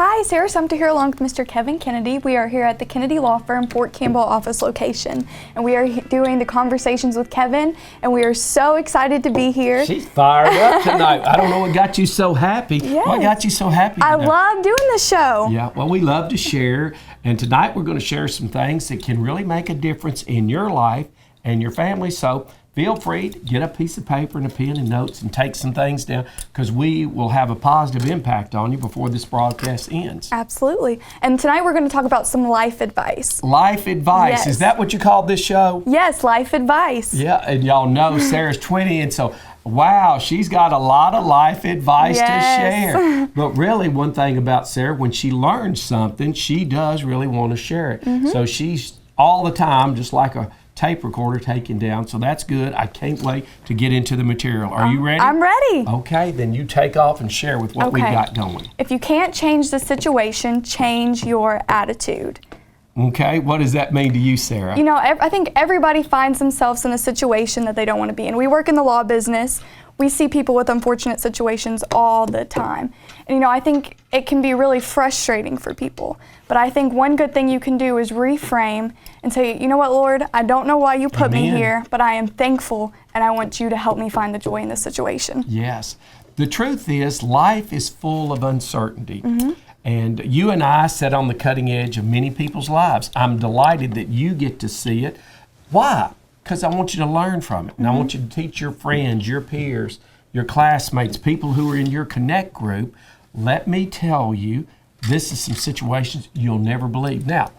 Hi, Sarah Sept here along with Mr. Kevin Kennedy. We are here at the Kennedy Law Firm Fort Campbell office location, and we are doing the Conversations with Kevin, and we are so excited to be here. She's fired up tonight. I don't know what got you so happy. Yes. What got you so happy today? I love doing the show. Yeah, well, we love to share, and tonight we're going to share some things that can really make a difference in your life and your family. So feel free to get a piece of paper and a pen and notes and take some things down, because we will have a positive impact on you before this broadcast ends. Absolutely. And tonight we're going to talk about some life advice. Life advice. Yes. Is that what you called this show? Yes, life advice. Yeah, and y'all know Sarah's 20, and so wow, she's got a lot of life advice to share. But really, one thing about Sarah, when she learns something, she does really want to share it. So she's all the time, just like a tape recorder, taking down. So that's good. I can't wait to get into the material. Are you ready? I'm ready. Okay, then you take off and share with what we got going. If you can't change the situation, change your attitude. Okay, what does that mean to you, Sarah? You know, I think everybody finds themselves in a situation that they don't want to be in. We work in the law business. We see people with unfortunate situations all the time. And you know, I think it can be really frustrating for people. But I think one good thing you can do is reframe and say, you know what, Lord, I don't know why you put me here, but I am thankful, and I want you to help me find the joy in this situation. Yes. The truth is, life is full of uncertainty. And you and I sit on the cutting edge of many people's lives. I'm delighted that you get to see it. Why? Because I want you to learn from it. And I want you to teach your friends, your peers, your classmates, people who are in your Connect group. Let me tell you, this is some situations you'll never believe. Now,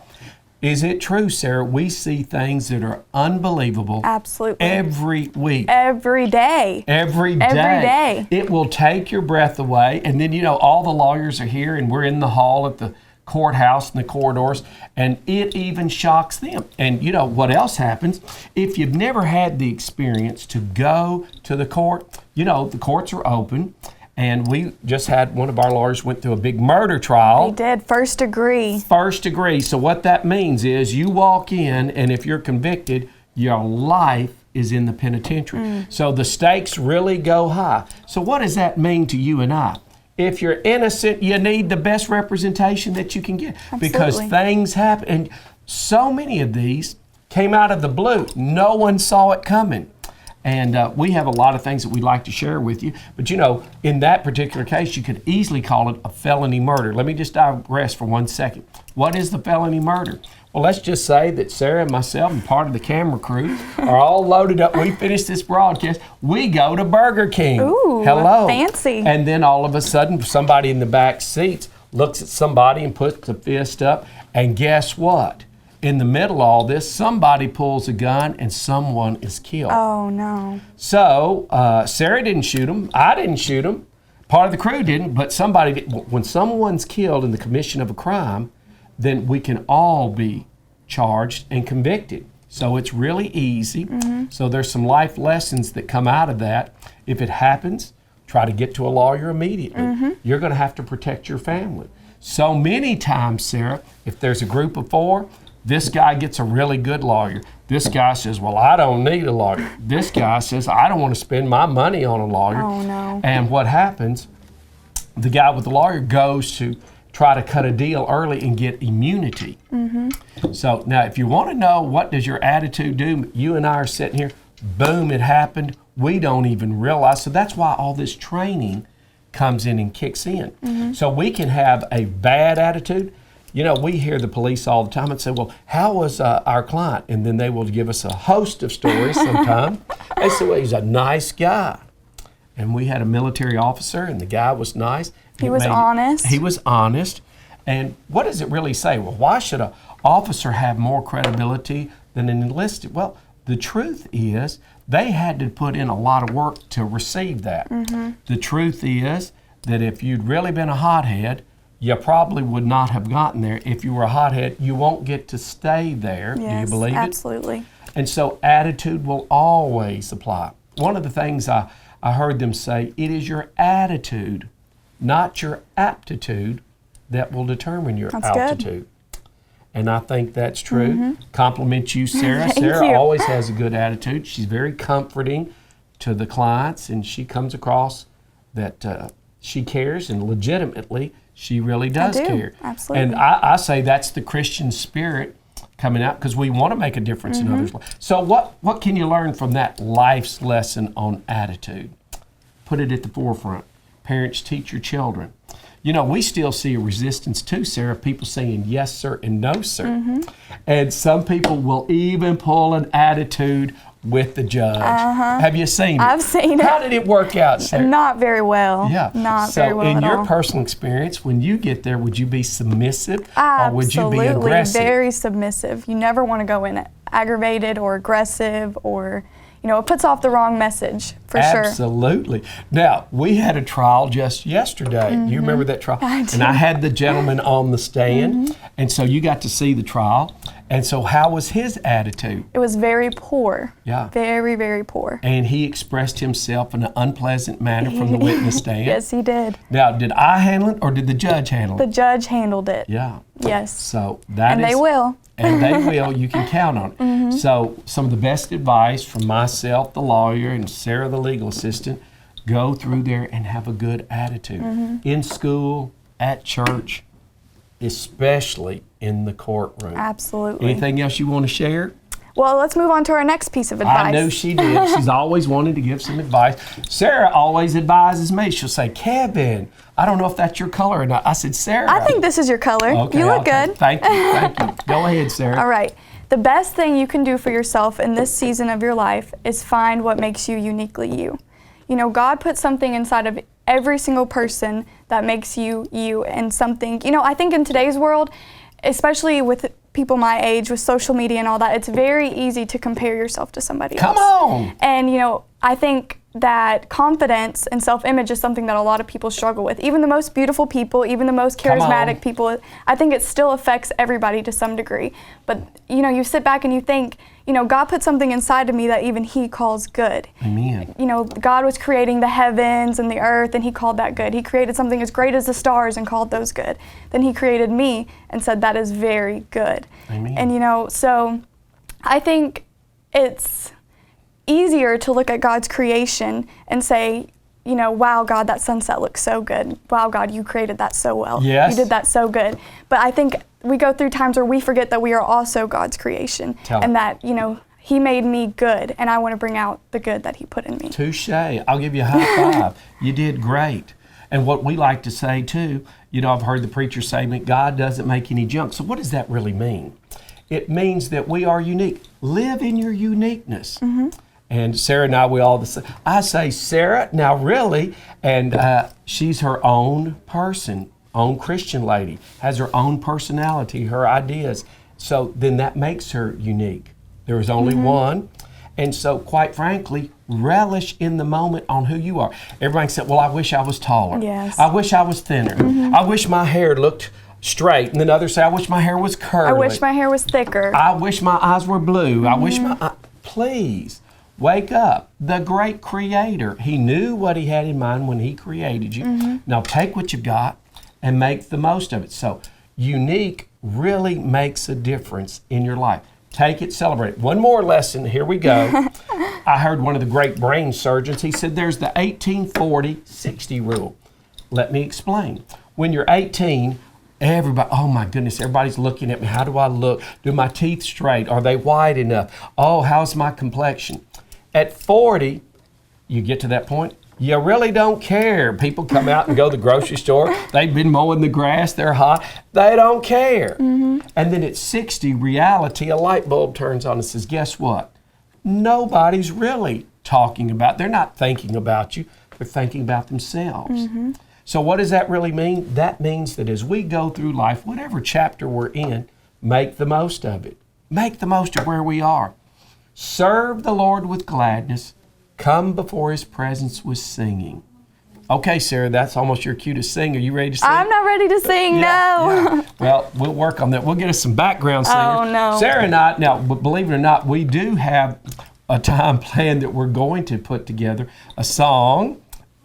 is it true, Sarah, we see things that are unbelievable Absolutely. every week? Every day. Every day. Every day. It will take your breath away. And then, you know, all the lawyers are here, and we're in the hall at the courthouse in the corridors, and it even shocks them. And you know what else happens? If you've never had the experience to go to the court, you know, the courts are open. And we just had one of our lawyers went through a big murder trial. They did, first degree. First degree. So what that means is you walk in, and if you're convicted, your life is in the penitentiary. So the stakes really go high. So what does that mean to you and I? If you're innocent, you need the best representation that you can get. Absolutely. Because things happen. And so many of these came out of the blue. No one saw it coming. And we have a lot of things that we'd like to share with you. But you know, in that particular case, you could easily call it a felony murder. Let me just digress for 1 second. What is the felony murder? Well, let's just say that Sarah and myself and part of the camera crew are all loaded up. We finish this broadcast. We go to Burger King. Ooh, hello. fancy. And then all of a sudden, somebody in the back seats looks at somebody and puts the fist up. And guess what? In the middle of all this, somebody pulls a gun and someone is killed. Oh, no. So Sarah didn't shoot him. I didn't shoot him. Part of the crew didn't, but somebody did. When someone's killed in the commission of a crime, then we can all be charged and convicted. So it's really easy. So there's some life lessons that come out of that. If it happens, try to get to a lawyer immediately. You're going to have to protect your family. So many times, Sarah, if there's a group of 4, this guy gets a really good lawyer. This guy says, well, I don't need a lawyer. This guy says, I don't want to spend my money on a lawyer. Oh, no. And what happens, the guy with the lawyer goes to try to cut a deal early and get immunity. So now if you want to know what does your attitude do, you and I are sitting here, boom, it happened. We don't even realize. So that's why all this training comes in and kicks in. So we can have a bad attitude. You know, we hear the police all the time and say, well, how was our client? And then they will give us a host of stories sometimes. They say, well, he's a nice guy. And we had a military officer, and the guy was nice. He was honest. He was honest. And what does it really say? Well, why should an officer have more credibility than an enlisted? Well, the truth is they had to put in a lot of work to receive that. The truth is that if you'd really been a hothead, you probably would not have gotten there. If you were a hothead, you won't get to stay there. Yes, do you believe absolutely. it? And so attitude will always apply. One of the things I heard them say, it is your attitude, not your aptitude, that will determine your altitude. And I think that's true. Compliment you, Sarah. Sarah always has a good attitude. She's very comforting to the clients, and she comes across that she cares, and legitimately, she really does do, care. absolutely. And I say that's the Christian spirit coming out, because we want to make a difference in others' lives. So what can you learn from that life's lesson on attitude? Put it at the forefront. Parents, teach your children. You know, we still see a resistance too, Sarah, people saying yes, sir, and no, sir. And some people will even pull an attitude with the judge. Have you seen it? I've seen it. How did it work out, Sarah? Not very well. Yeah. Not very well So, in at your all. personal experience, when you get there, would you be submissive or would you be Absolutely, aggressive? very submissive. You never want to go in aggravated or aggressive, or it puts off the wrong message for sure. Absolutely. Now, we had a trial just yesterday. You remember that trial? I do. And I had the gentleman on the stand, and so you got to see the trial. And so how was his attitude? It was very poor. Yeah. Very, very poor. And he expressed himself in an unpleasant manner from the witness stand. Yes, he did. Now, did I handle it or did the judge handle The it? judge handled it. Yeah. Yes. So that And is. they will. And they will. You can count on it. So some of the best advice from myself, the lawyer, and Sarah, the legal assistant, go through there and have a good attitude. In school, at church, especially in the courtroom. Absolutely. Anything else you want to share? Well, let's move on to our next piece of advice. I knew she did. She's always wanted to give some advice. Sarah always advises me. She'll say, Kevin, I don't know if that's your color or not. I said, Sarah. I think this is your color. Okay, You look okay. good. Thank you. Thank you. Go ahead, Sarah. All right. The best thing you can do for yourself in this season of your life is find what makes you uniquely you. God put something inside of every single person that makes you you, and something, I think in today's world, especially with people my age, with social media and all that, it's very easy to compare yourself to somebody else. Come on. And, I think that confidence and self-image is something that a lot of people struggle with. Even the most beautiful people, even the most Come on. charismatic people, I think it still affects everybody to some degree. But, you sit back and you think, God put something inside of me that even He calls good. Amen. God was creating the heavens and the earth, and He called that good. He created something as great as the stars and called those good. Then He created me and said that is very good. Amen. And so I think it's easier to look at God's creation and say, wow, God, that sunset looks so good. Wow, God, you created that so well. Yes. You did that so good. But I think we go through times where we forget that we are also God's creation. And that, He made me good, and I want to bring out the good that He put in me. Touche. I'll give you a high five. You did great. And what we like to say too, I've heard the preacher say that God doesn't make any junk. So what does that really mean? It means that we are unique. Live in your uniqueness. And Sarah and I, we all the same. I say, Sarah, now really, and she's her own person, own Christian lady, has her own personality, her ideas. So then that makes her unique. There is only one. And so, quite frankly, relish in the moment on who you are. Everybody said, well, I wish I was taller. Yes. I wish I was thinner. I wish my hair looked straight. And then others say, I wish my hair was curly. I wish my hair was thicker. I wish my eyes were blue. I wish my please. Wake up. The great creator. He knew what He had in mind when He created you. Now take what you've got and make the most of it. So unique really makes a difference in your life. Take it, celebrate it. One more lesson. Here we go. I heard one of the great brain surgeons. He said there's the 18-40-60 rule. Let me explain. When you're 18, everybody, oh my goodness, everybody's looking at me. How do I look? Do my teeth straight? Are they wide enough? Oh, how's my complexion? At 40, you get to that point, you really don't care. People come out and go to the grocery store. They've been mowing the grass. They're hot. They don't care. And then at 60, reality, a light bulb turns on and says, guess what? Nobody's really talking about, they're not thinking about you. They're thinking about themselves. So what does that really mean? That means that as we go through life, whatever chapter we're in, make the most of it. Make the most of where we are. Serve the Lord with gladness. Come before His presence with singing. Okay, Sarah, that's almost your cue to sing. Are you ready to sing? I'm not ready to sing, no. Yeah. Well, we'll work on that. We'll get us some background singers. Oh, no. Sarah and I, now, believe it or not, we do have a time planned that we're going to put together a song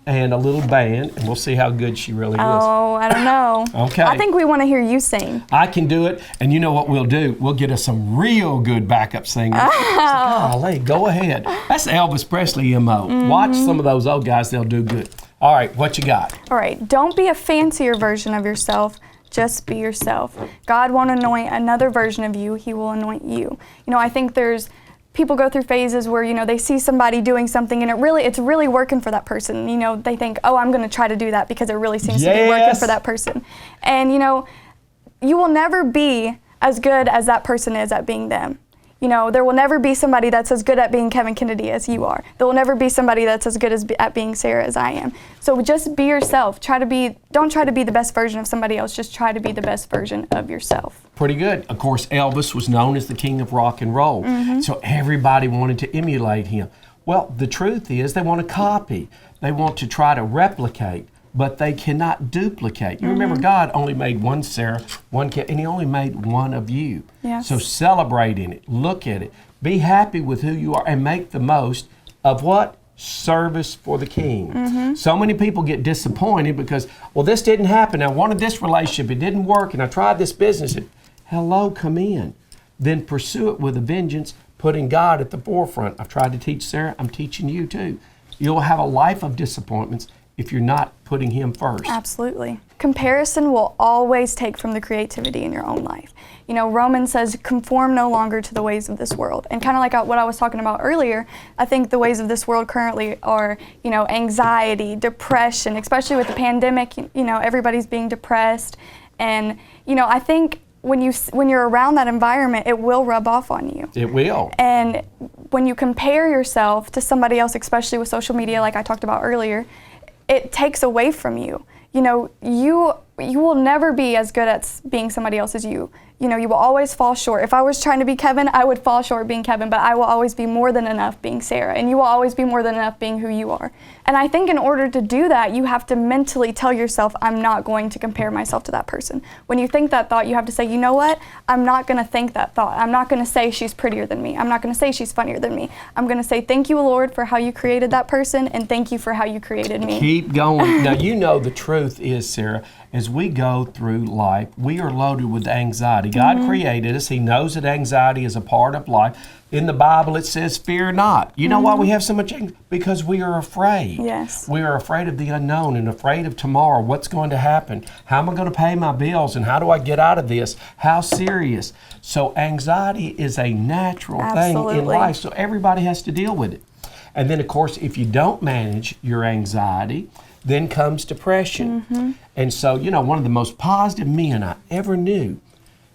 and a little band, and we'll see how good she really is. Oh, I don't know. Okay. I think we want to hear you sing. I can do it, and you know what we'll do? We'll get us some real good backup singers. Golly, go ahead. That's Elvis Presley MO. Watch some of those old guys, they'll do good. All right, what you got? All right, don't be a fancier version of yourself. Just be yourself. God won't anoint another version of you. He will anoint you. I think people go through phases where, they see somebody doing something and it's really working for that person. They think, oh, I'm going to try to do that because it really seems to be working for that person. And, you will never be as good as that person is at being them. There will never be somebody that's as good at being Kevin Kennedy as you are. There will never be somebody that's as good at being Sarah as I am. So just be yourself. Don't try to be the best version of somebody else. Just try to be the best version of yourself. Pretty good. Of course, Elvis was known as the king of rock and roll. So everybody wanted to emulate him. Well, the truth is they want to copy. They want to try to replicate, but they cannot duplicate. You remember God only made one Sarah, one Kevin, and he only made one of you. Yes. So celebrate in it, look at it, be happy with who you are, and make the most of what? Service for the King. So many people get disappointed because, well, this didn't happen. I wanted this relationship, it didn't work, and I tried this business. Hello, come in. Then pursue it with a vengeance, putting God at the forefront. I've tried to teach Sarah, I'm teaching you too. You'll have a life of disappointments if you're not putting him first. Absolutely. Comparison will always take from the creativity in your own life. Romans says, conform no longer to the ways of this world. And kind of like what I was talking about earlier, I think the ways of this world currently are, anxiety, depression, especially with the pandemic, everybody's being depressed. And, I think when you're around that environment, it will rub off on you. It will. And when you compare yourself to somebody else, especially with social media, like I talked about earlier, it takes away from you. You will never be as good at being somebody else as you. You will always fall short. If I was trying to be Kevin, I would fall short being Kevin, but I will always be more than enough being Sarah, and you will always be more than enough being who you are. And I think in order to do that, you have to mentally tell yourself, I'm not going to compare myself to that person. When you think that thought, you have to say, you know what? I'm not going to think that thought. I'm not going to say she's prettier than me. I'm not going to say she's funnier than me. I'm going to say, thank you, Lord, for how you created that person, and thank you for how you created me. Keep going. Now, the truth is, Sarah, as we go through life, we are loaded with anxiety. God created us. He knows that anxiety is a part of life. In the Bible, it says, fear not. You know why we have so much anxiety? Because we are afraid. Yes. We are afraid of the unknown and afraid of tomorrow. What's going to happen? How am I going to pay my bills? And how do I get out of this? How serious? So anxiety is a natural thing in life. So everybody has to deal with it. And then, of course, if you don't manage your anxiety, then comes depression. And so, one of the most positive men I ever knew,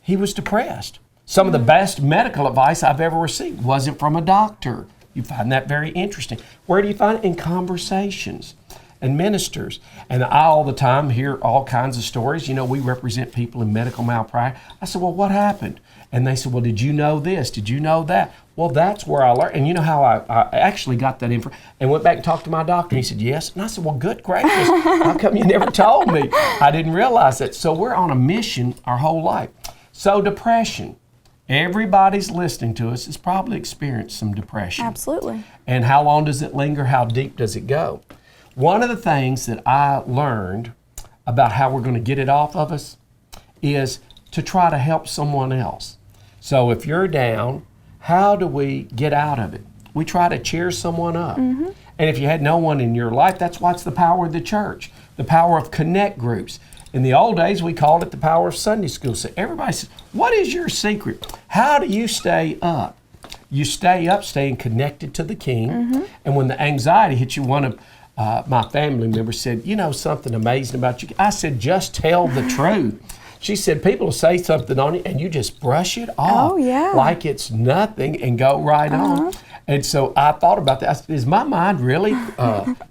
he was depressed. Some of the best medical advice I've ever received wasn't from a doctor. You find that very interesting. Where do you find it? In conversations and ministers. And I all the time hear all kinds of stories. We represent people in medical malpractice. I said, well, what happened? And they said, well, did you know this? Did you know that? Well, that's where I learned. And you know how I actually got that info and went back and talked to my doctor. And he said, yes. And I said, well, good gracious. How come you never told me? I didn't realize that. So we're on a mission our whole life. So depression. Everybody's listening to us has probably experienced some depression. Absolutely. And how long does it linger? How deep does it go? One of the things that I learned about how we're going to get it off of us is to try to help someone else. So if you're down, how do we get out of it? We try to cheer someone up. And if you had no one in your life, that's what's the power of the church, the power of connect groups. In the old days, we called it the power of Sunday school. So everybody says, what is your secret? How do you stay up? You stay up, staying connected to the King. And when the anxiety hits you, one of my family members said, something amazing about you. I said, just tell the truth. She said, people will say something on you and you just brush it off like it's nothing and go right on. And so I thought about that. I said, is my mind really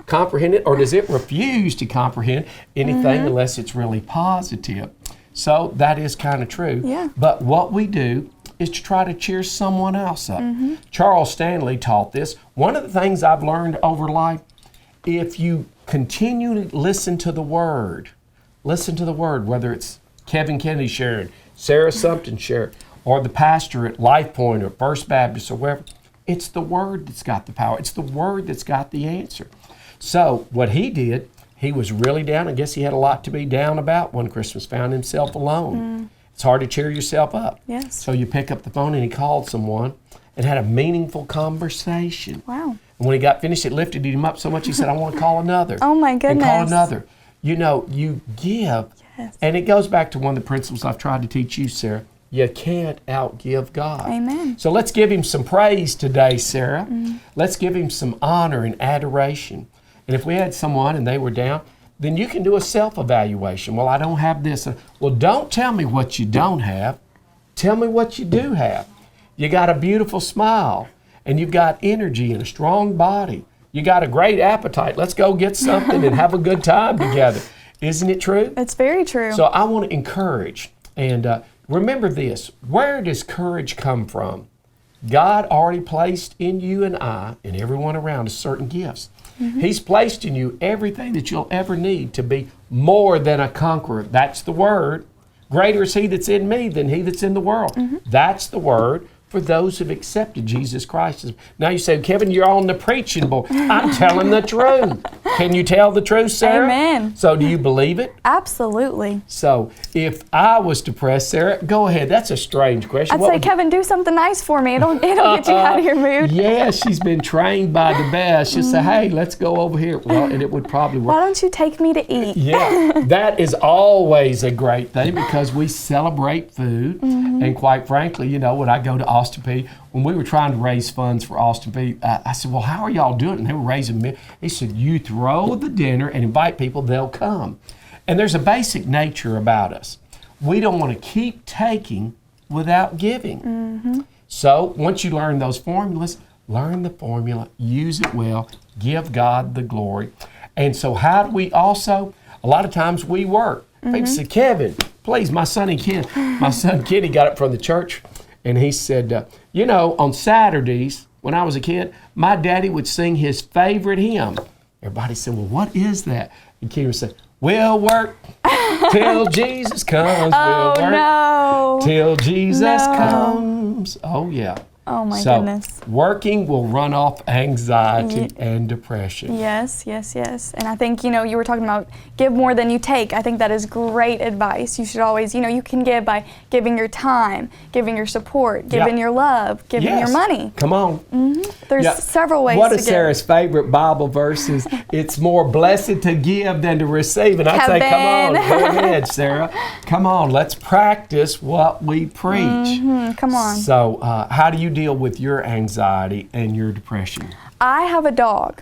comprehending, or does it refuse to comprehend anything unless it's really positive? So that is kind of true. Yeah. But what we do is to try to cheer someone else up. Charles Stanley taught this. One of the things I've learned over life, if you continually listen to the Word, whether it's Kevin Kennedy sharing, Sarah Sumpton sharing, or the pastor at Life Point or First Baptist or wherever, it's the Word that's got the power. It's the Word that's got the answer. So what he did, he was really down. I guess he had a lot to be down about one Christmas, found himself alone. It's hard to cheer yourself up. Yes. So you pick up the phone and he called someone and had a meaningful conversation. Wow. And when he got finished, it lifted him up so much he said, I want to call another. Oh my And goodness. call another. You know, you give. Yes. And it goes back to one of the principles I've tried to teach you, Sarah. You can't outgive God. Amen. So let's give him some praise today, Sarah. Let's give him some honor and adoration. And if we had someone and they were down, then you can do a self-evaluation. Well, I don't have this. Well, don't tell me what you don't have. Tell me what you do have. You got a beautiful smile, and you've got energy and a strong body. You got a great appetite. Let's go get something and have a good time together. Isn't it true? It's very true. So I want to encourage. And remember this. Where does courage come from? God already placed in you and I and everyone around us certain gifts. He's placed in you everything that you'll ever need to be more than a conqueror. That's the word. Greater is he that's in me than he that's in the world. That's the word for those who've accepted Jesus Christ. Now you say, Kevin, you're on the preaching board. I'm telling the truth. Can you tell the truth, Sarah? Amen. So do you believe it? Absolutely. So if I was depressed, Sarah, go ahead. That's a strange question. I'd What say, would- Kevin, do something nice for me. It'll get you out of your mood. Yeah, she's been trained by the best. She'll say, hey, let's go over here. Well, and it would probably work. Why don't you take me to eat? Yeah, that is always a great thing because we celebrate food. And quite frankly, you know, when I go to Austin Peay, when we were trying to raise funds for Austin Peay, I said, well, how are y'all doing? And they were raising me. He said, you throw the dinner and invite people, they'll come. And there's a basic nature about us. We don't want to keep taking without giving. So once you learn those formulas, learn the formula, use it well, give God the glory. And so how do we also, a lot of times we work. People say, Kevin, please, my son Kenny got up from the church and he said, you know, on Saturdays when I was a kid, my daddy would sing his favorite hymn. Everybody said, well, what is that? And Kenny would say, we'll work till Jesus comes. Oh, We'll work no. till Jesus No. comes. Oh, yeah. Oh, my So goodness. working will run off anxiety and depression. Yes, yes, yes. And I think, you know, you were talking about give more than you take. I think that is great advice. You should always, you know, you can give by giving your time, giving your support, giving your love, giving your money. Come on. There's several ways What to is Sarah's favorite Bible verses? It's more blessed to give than to receive. And I say, come on, go ahead, Sarah. Come on, let's practice what we preach. Come on. So how do you deal with your anxiety and your depression? I have a dog.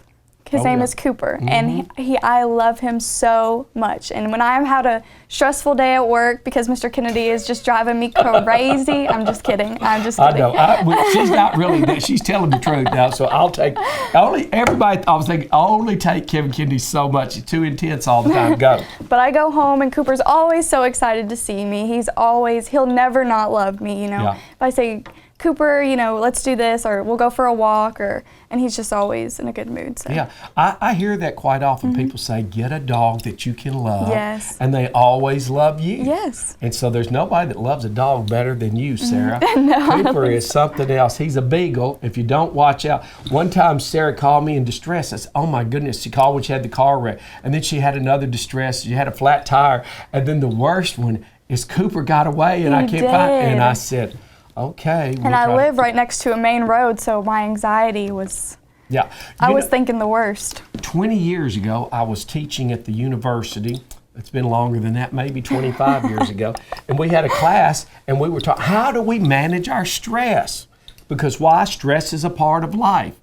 His name yeah. is Cooper, and I love him so much. And when I've had a stressful day at work because Mr. Kennedy is just driving me crazy, I'm just kidding. I'm just kidding. I know. She's not really. She's telling the truth now. So I'll take everybody. I was thinking only take Kevin Kennedy so much. He's too intense all the time. Go. But I go home, and Cooper's always so excited to see me. He'll never not love me. You know, Yeah. if I say, Cooper, you know, let's do this, or we'll go for a walk, and he's just always in a good mood. So. Yeah, I hear that quite often. People say, get a dog that you can love. Yes. And they always love you. Yes. And so there's nobody that loves a dog better than you, Sarah. No, Cooper is something else. He's a beagle. If you don't watch out. One time Sarah called me in distress. I said, oh my goodness. She called when she had the car wreck. And then she had another distress. She had a flat tire. And then the worst one is Cooper got away and I He can't find. did. And I said, okay. And I live right next to a main road, so my anxiety was, Yeah. I was thinking the worst. 20 years ago, I was teaching at the university. It's been longer than that, maybe 25 years ago. And we had a class, and we were talking, how do we manage our stress? Because why? Stress is a part of life.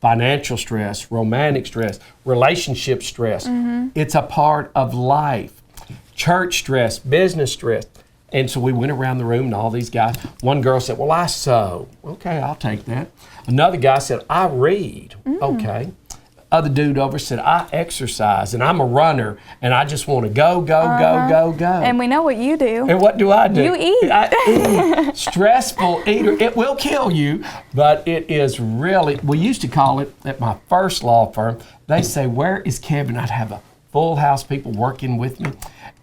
Financial stress, romantic stress, relationship stress. It's a part of life. Church stress, business stress. And so we went around the room and all these guys, one girl said, well, I sew. Okay, I'll take that. Another guy said, I read. Okay. Other dude over said, I exercise and I'm a runner and I just want to go. And we know what you do. And what do? You eat. I eat. Stressful eater. It will kill you, but it is really, we used to call it at my first law firm, they say, where is Kevin? I'd have a full house, people working with me.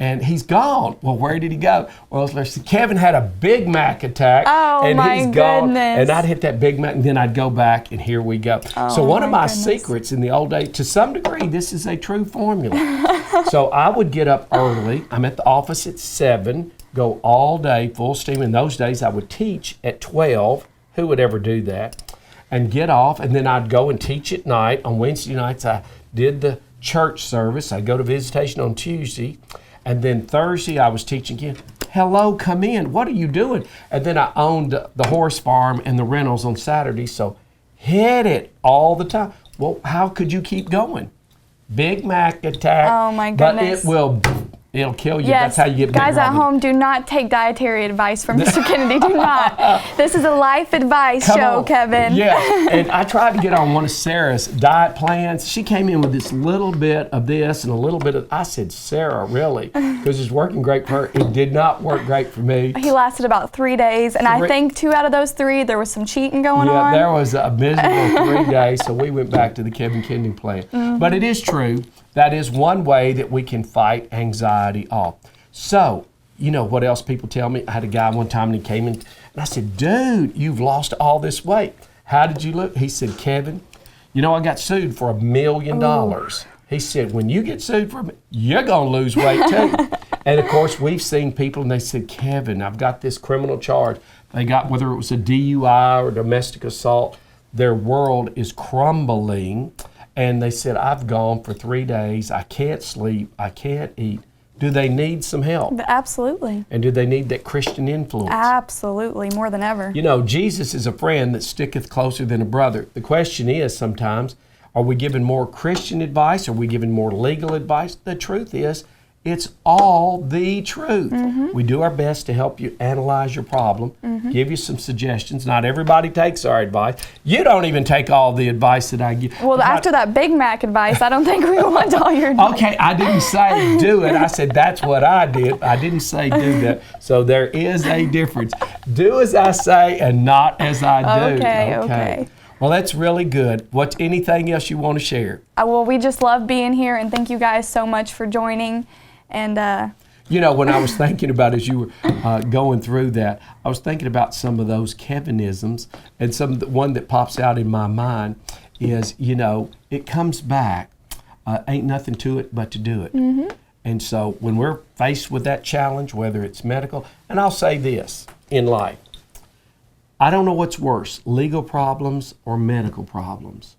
And he's gone. Well, where did he go? Well, let's see. Kevin had a Big Mac attack. Oh, and my he's gone. goodness. And I'd hit that Big Mac, and then I'd go back, and here we go. So one of my secrets in the old days, to some degree, this is a true formula. So I would get up early. I'm at the office at 7, go all day, full steam. In those days, I would teach at 12. Who would ever do that? and get off, and then I'd go and teach at night. On Wednesday nights, I did the church service. I'd go to visitation on Tuesday, and then Thursday I was teaching again. Hello, come in. What are you doing? And then I owned the horse farm and the rentals on Saturday, so hit it all the time. Well, how could you keep going? Big Mac attack. Oh my goodness. But it'll kill you. Yes, That's how you get guys big at Robin. home, do not take dietary advice from Mr. Kennedy. Do not. This is a life advice Come show, on. Kevin. Yeah, and I tried to get on one of Sarah's diet plans. She came in with this little bit of this and a little bit of, I said, Sarah, really? Because it's working great for her. It did not work great for me. He lasted about 3 days, and I think 2 out of those 3, there was some cheating going on. Yeah, there was a miserable 3 days, so we went back to the Kevin Kennedy plan. But it is true. That is one way that we can fight anxiety off. So, you know what else people tell me? I had a guy one time and he came in and I said, dude, you've lost all this weight. How did you look? He said, Kevin, you know, I got sued for $1 million. He said, when you get sued for you're going to lose weight too. And of course, we've seen people and they said, Kevin, I've got this criminal charge. They got, whether it was a DUI or domestic assault, their world is crumbling. And they said, I've gone for 3 days. I can't sleep. I can't eat. Do they need some help? Absolutely. And do they need that Christian influence? Absolutely, more than ever. You know, Jesus is a friend that sticketh closer than a brother. The question is sometimes, are we giving more Christian advice? Are we giving more legal advice? The truth is, it's all the truth. We do our best to help you analyze your problem, give you some suggestions. Not everybody takes our advice. You don't even take all the advice that I give. Well, after that Big Mac advice, I don't think we want all your advice. Okay, I didn't say do it. I said that's what I did. I didn't say do that. So there is a difference. Do as I say and not as I do. Okay. Well, that's really good. What's anything else you want to share? Well, we just love being here, and thank you guys so much for joining. And you know, when I was thinking about as you were going through that, I was thinking about some of those Kevinisms, and one that pops out in my mind is, you know, it comes back. Ain't nothing to it but to do it. And so when we're faced with that challenge, whether it's medical, and I'll say this in life, I don't know what's worse, legal problems or medical problems.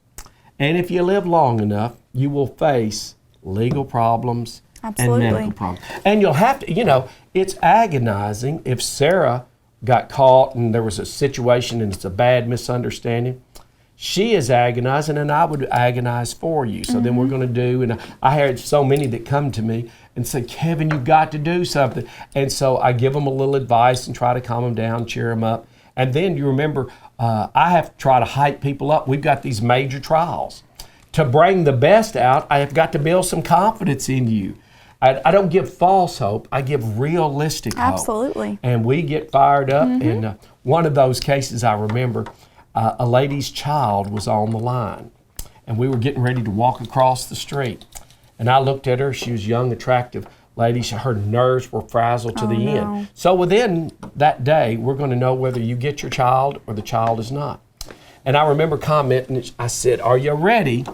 And if you live long enough, you will face legal problems Absolutely. and medical problems. And you'll have to, you know, it's agonizing if Sarah got caught and there was a situation and it's a bad misunderstanding. She is agonizing and I would agonize for you. So then we're going to do, and I had so many that come to me and say, Kevin, you've got to do something. And so I give them a little advice and try to calm them down, cheer them up. And then you remember, I have to try to hype people up. We've got these major trials. To bring the best out, I have got to build some confidence in you. I don't give false hope. I give realistic hope. Absolutely. And we get fired up. And one of those cases I remember, a lady's child was on the line. And we were getting ready to walk across the street. And I looked at her. She was young, attractive lady. Her nerves were frazzled to the end. So within that day, we're going to know whether you get your child or the child is not. And I remember commenting, I said, are you ready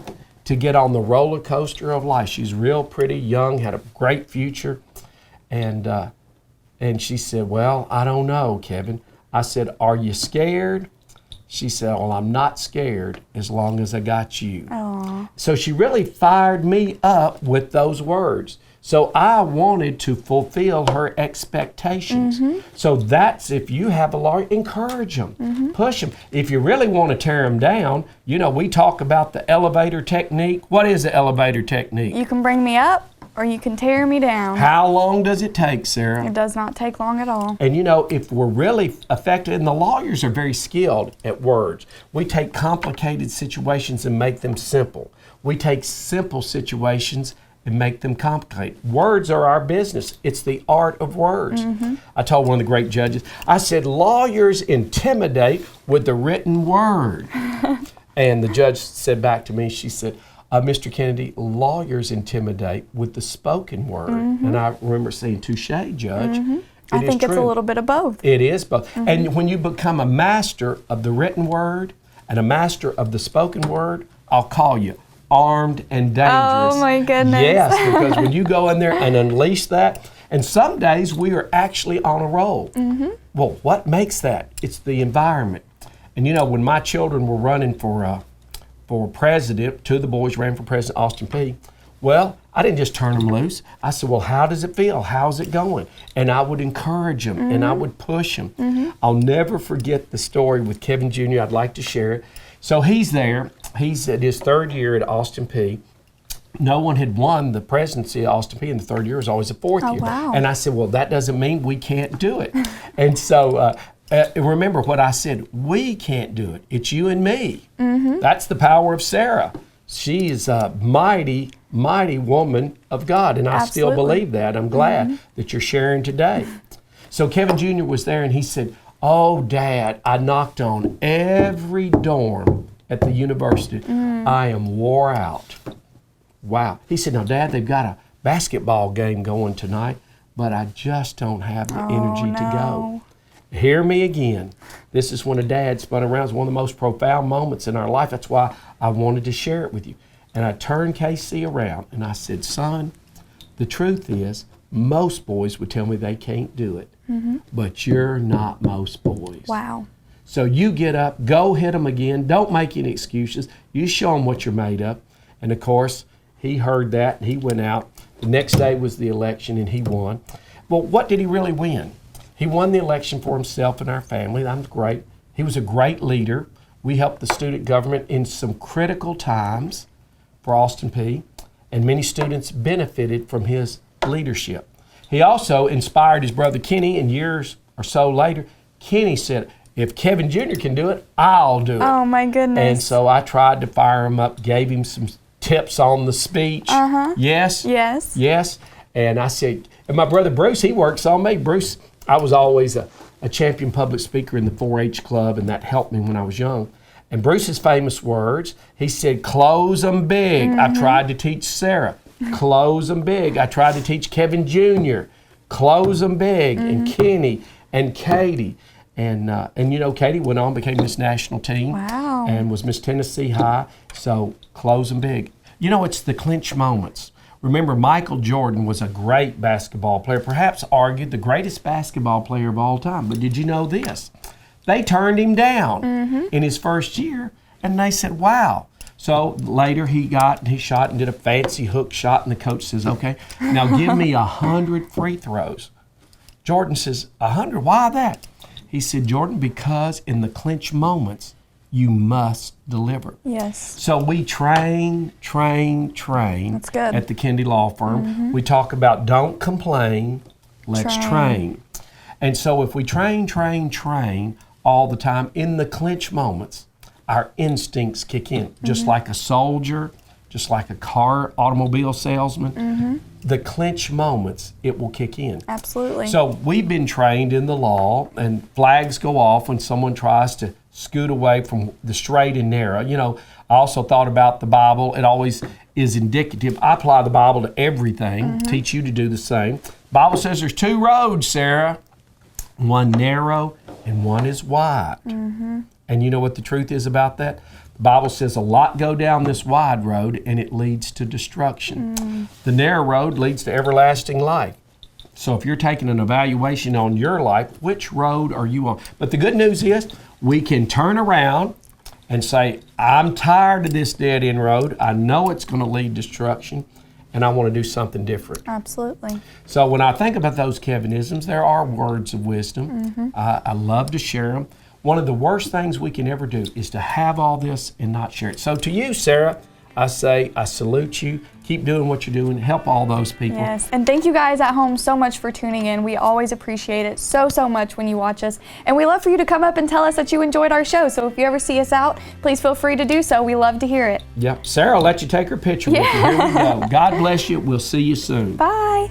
to get on the roller coaster of life? She's real pretty, young, had a great future. And she said, well, I don't know, Kevin. I said, are you scared? She said, well, I'm not scared as long as I got you. Aww. So she really fired me up with those words. So I wanted to fulfill her expectations. So that's, if you have a lawyer, encourage them, push them. If you really want to tear them down, you know, we talk about the elevator technique. What is the elevator technique? You can bring me up or you can tear me down. How long does it take, Sarah? It does not take long at all. And you know, if we're really affected, and the lawyers are very skilled at words, we take complicated situations and make them simple. We take simple situations and make them complicated. Words are our business. It's the art of words. I told one of the great judges, I said, lawyers intimidate with the written word. And the judge said back to me, she said, Mr. Kennedy, lawyers intimidate with the spoken word. And I remember saying, touche, Judge. I think it's a little bit of both. It is both. And when you become a master of the written word and a master of the spoken word, I'll call you armed and dangerous. Oh my goodness. Yes, because when you go in there and unleash that, and some days we are actually on a roll. Well, what makes that? It's the environment. And you know, when my children were running for president, two of the boys ran for president, Austin Peay. Well, I didn't just turn them loose. I said, well, how does it feel? How's it going? And I would encourage them and I would push them. I'll never forget the story with Kevin Jr. I'd like to share it. So he's there. He's at his third year at Austin Peay. No one had won the presidency of Austin Peay in the third year. It was always the fourth year. Wow. And I said, well, that doesn't mean we can't do it. And so remember what I said, we can't do it. It's you and me. That's the power of Sarah. She is a mighty, mighty woman of God, and I still believe that. I'm glad that you're sharing today. So Kevin Jr. was there, and he said, oh, Dad, I knocked on every dorm at the university. I am wore out. Wow. He said, now, Dad, they've got a basketball game going tonight, but I just don't have the energy to go. Hear me again. This is when a dad spun around. It's one of the most profound moments in our life. That's why I wanted to share it with you. And I turned KC around and I said, son, the truth is most boys would tell me they can't do it, but you're not most boys. Wow. So you get up, go hit them again. Don't make any excuses. You show them what you're made of. And of course, he heard that and he went out. The next day was the election and he won. Well, what did he really win? He won the election for himself and our family. That was great. He was a great leader. We helped the student government in some critical times for Austin Peay, and many students benefited from his leadership. He also inspired his brother Kenny, and years or so later, Kenny said, if Kevin Jr. can do it, I'll do it. Oh, my goodness. And so I tried to fire him up, gave him some tips on the speech. Yes. Yes. Yes. And I said, and my brother Bruce, he works on me. Bruce, I was always a champion public speaker in the 4-H club, and that helped me when I was young. And Bruce's famous words, he said, close them big. I tried to teach Sarah, close them big. I tried to teach Kevin Jr., close them big, and Kenny and Katie. And you know, Katie went on, became Miss National Team. Wow. And was Miss Tennessee High. So close them big. You know, it's the clinch moments. Remember, Michael Jordan was a great basketball player, perhaps argued the greatest basketball player of all time. But did you know this? They turned him down in his first year, and they said, wow. So later he shot and did a fancy hook shot, and the coach says, okay, now give me 100 free throws. Jordan says, 100? Why that? He said, Jordan, because in the clinch moments, you must deliver. Yes. So we train That's good. at the Kendi Law Firm. We talk about don't complain, let's train. And so if we train all the time in the clinch moments, our instincts kick in. Just like a soldier, just like a automobile salesman, the clinch moments, it will kick in. Absolutely. So we've been trained in the law, and flags go off when someone tries to scoot away from the straight and narrow. You know, I also thought about the Bible. It always is indicative. I apply the Bible to everything, teach you to do the same. The Bible says there's two roads, Sarah. One narrow and one is wide. And you know what the truth is about that? The Bible says a lot go down this wide road and it leads to destruction. The narrow road leads to everlasting life. So if you're taking an evaluation on your life, which road are you on? But the good news is we can turn around and say, I'm tired of this dead-end road. I know it's going to lead to destruction, and I want to do something different. Absolutely. So when I think about those Kevinisms, there are words of wisdom. I love to share them. One of the worst things we can ever do is to have all this and not share it. So to you, Sarah, I say, I salute you. Keep doing what you're doing. Help all those people. Yes, and thank you guys at home so much for tuning in. We always appreciate it so much when you watch us. And we love for you to come up and tell us that you enjoyed our show. So if you ever see us out, please feel free to do so. We love to hear it. Yep. Sarah will let you take her picture with you. Here we go. God bless you. We'll see you soon. Bye.